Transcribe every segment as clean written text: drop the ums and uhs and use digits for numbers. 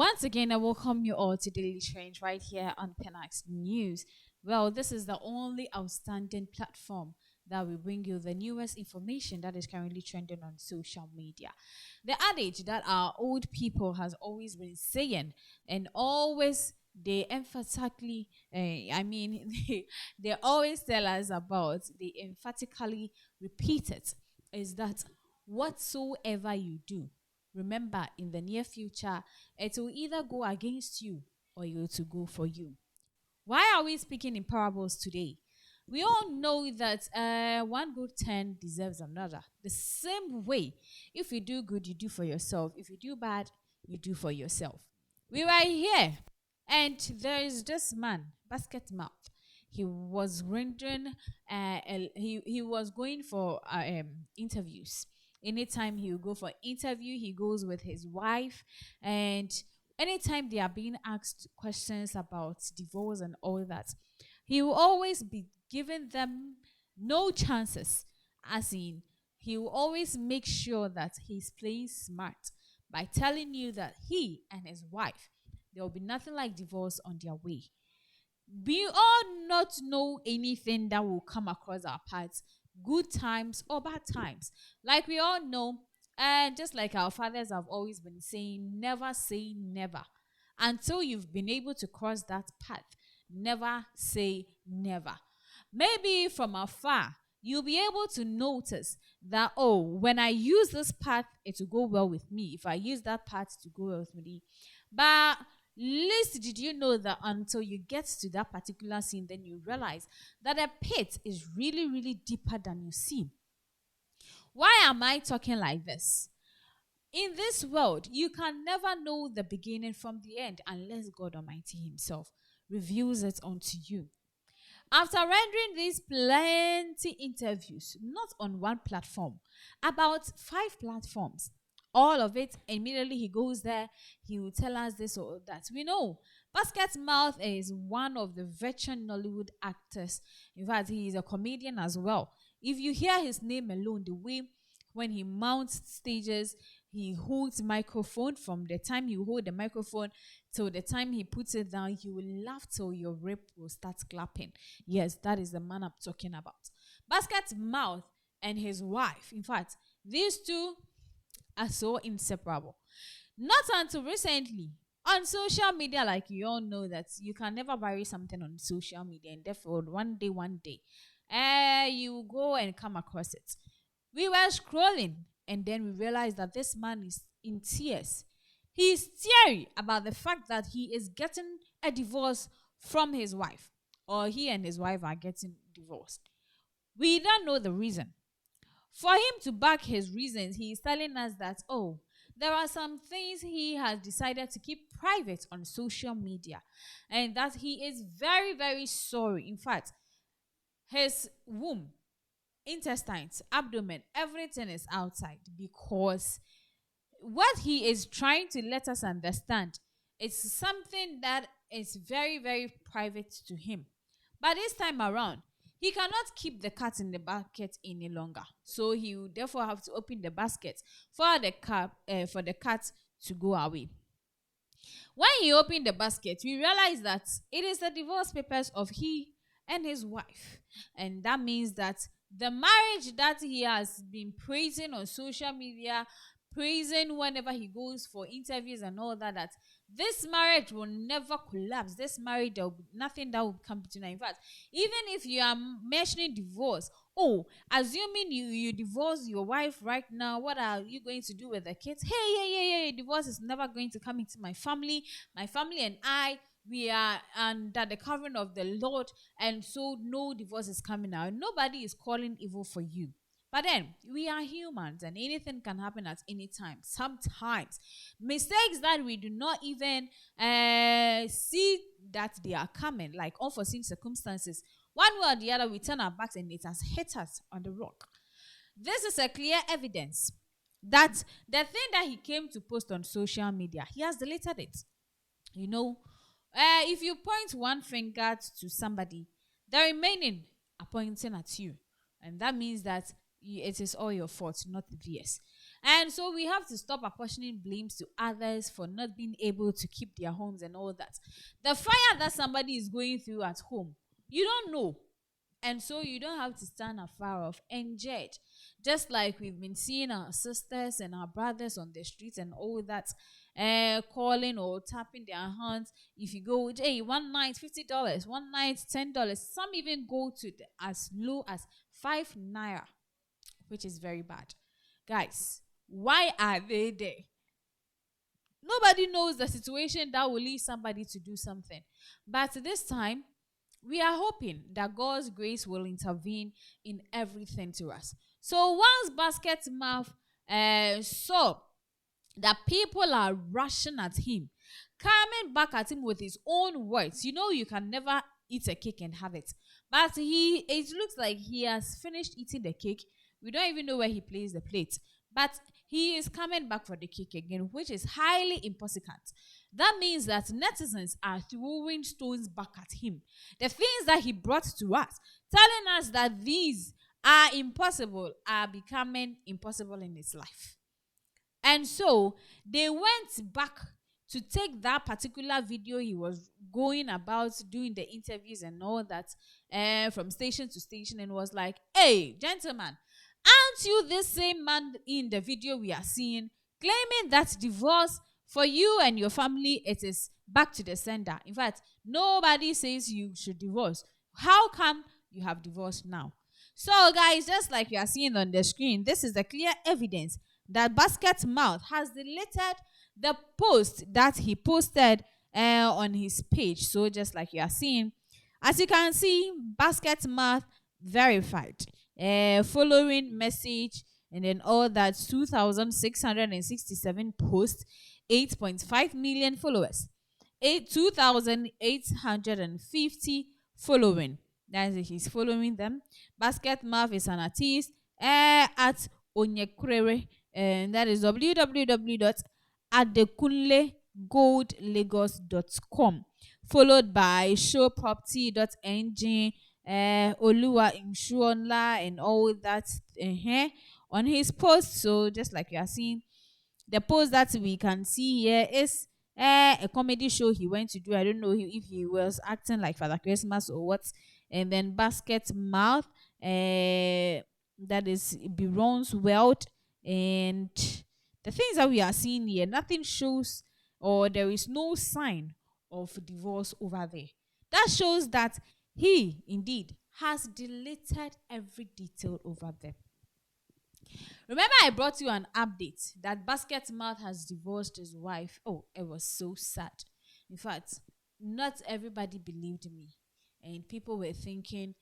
Once again, I welcome you all to Daily Trend right here on Penax News. Well, this is the only outstanding platform that will bring you the newest information that is currently trending on social media. The adage that our old people has always been saying and always they emphatically, they always tell us about, they emphatically repeat it, is that whatsoever you do, remember, in the near future, it will either go against you or it will go for you. Why are we speaking in parables today? We all know that one good turn deserves another. The same way, if you do good, you do for yourself. If you do bad, you do for yourself. We were here, and there is this man, basket mouth. He was rendering, he was going for interviews. Anytime he will go for interview, he goes with his wife, and anytime they are being asked questions about divorce and all that, he will always be giving them no chances. As in, he will always make sure that he's playing smart by telling you that he and his wife, there will be nothing like divorce on their way. We all not know anything that will come across our paths, good times or bad times. Like we all know, and just like our fathers have always been saying, never say never. Until you've been able to cross that path, never say never. Maybe from afar, you'll be able to notice that, oh, when I use this path, it will go well with me. If I use that path to go well with me. But least did you know that until you get to that particular scene, then you realize that a pit is really, really deeper than you see. Why am I talking like this? In this world, you can never know the beginning from the end unless God Almighty Himself reveals it unto you. After rendering these plenty interviews, not on one platform, about 5 platforms, all of it, immediately he goes there, he will tell us this or that. We know Basket Mouth is one of the veteran Nollywood actors. In fact, he is a comedian as well. If you hear his name alone, the way when he mounts stages, he holds microphone. From the time you hold the microphone till the time he puts it down, you will laugh till your rib will start clapping. Yes, that is the man I'm talking about. Basket Mouth and his wife, in fact, these two are so inseparable. Not until recently, on social media, like you all know that you can never bury something on social media, and therefore one day, you go and come across it. We were scrolling, and then we realized that this man is in tears. He is teary about the fact that he is getting a divorce from his wife, or he and his wife are getting divorced. We don't know the reason. For him to back his reasons, he is telling us that, oh, there are some things he has decided to keep private on social media, and that he is very, very sorry. In fact, his womb, intestines, abdomen, everything is outside, because what he is trying to let us understand is something that is very, very private to him. But this time around, he cannot keep the cat in the basket any longer. So he will therefore have to open the basket for the cat to go away. When he opened the basket, we realized that it is the divorce papers of he and his wife. And that means that the marriage that he has been praising on social media, praising whenever he goes for interviews and all that, that this marriage will never collapse. This marriage, there will be nothing that will come between them. In fact, even if you are mentioning divorce, oh, assuming you divorce your wife right now, what are you going to do with the kids? Hey, divorce is never going to come into my family. My family and I, we are under the covering of the Lord, and so no divorce is coming out. Nobody is calling evil for you. But then we are humans, and anything can happen at any time. Sometimes mistakes that we do not even see that they are coming, like unforeseen circumstances. One way or the other, we turn our backs and it has hit us on the rock. This is a clear evidence that the thing that he came to post on social media, he has deleted it. You know, if you point one finger to somebody, the remaining are pointing at you. And that means that it is all your fault, not theirs. And so we have to stop apportioning blames to others for not being able to keep their homes and all that. The fire that somebody is going through at home, you don't know. And so you don't have to stand afar off and judge. Just like we've been seeing our sisters and our brothers on the streets and all that, calling or tapping their hands. If you go, hey, one night $50, one night $10. Some even go to as low as 5 naira, which is very bad. Guys, why are they there? Nobody knows the situation that will lead somebody to do something. But this time, we are hoping that God's grace will intervene in everything to us. So once Basket Mouth saw that people are rushing at him, coming back at him with his own words. You know, you can never eat a cake and have it. But it looks like he has finished eating the cake. We don't even know where he placed the plate. But he is coming back for the cake again, which is highly impossible. That means that netizens are throwing stones back at him. The things that he brought to us, telling us that these are impossible, are becoming impossible in his life. And so they went back to take that particular video he was going about doing the interviews and all that, from station to station, and was like, hey, gentlemen, aren't you this same man in the video we are seeing claiming that divorce for you and your family, it is back to the sender? In fact, nobody says you should divorce. How come you have divorced now? So guys, just like you are seeing on the screen, this is the clear evidence that Basket Mouth has deleted the post that he posted on his page. So just like you are seeing, as you can see, Basket Mouth verified, following message, and then all that, 2,667 posts, 8.5 million followers, 2,850 following. That is, he's following them. Basket Mouth is an artist at Onyekrere, and that is www.adekunlegoldlagos.com, followed by showproperty.ng, Oluwa Inshuonla, and all that on his post. So just like you are seeing, the post that we can see here is a comedy show he went to do. I don't know if he was acting like Father Christmas or what. And then Basket Mouth, that is Biron's World. And the things that we are seeing here, nothing shows, or there is no sign of divorce over there. That shows that he indeed has deleted every detail over there. Remember, I brought you an update that Basket Mouth has divorced his wife. Oh, it was so sad. In fact, not everybody believed me. And people were thinking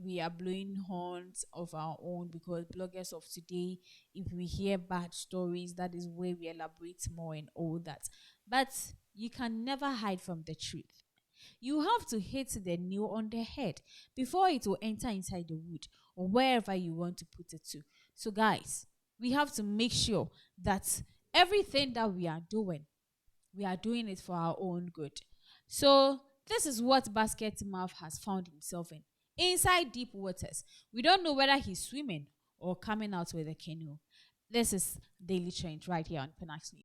we are blowing horns of our own, because bloggers of today, if we hear bad stories, that is where we elaborate more and all that. But you can never hide from the truth. You have to hit the nail on the head before it will enter inside the wood or wherever you want to put it to. So guys, we have to make sure that everything that we are doing it for our own good. So this is what Basket Mouth has found himself in. Inside deep waters. We don't know whether he's swimming or coming out with a canoe. This is Daily Trend right here on Panax News.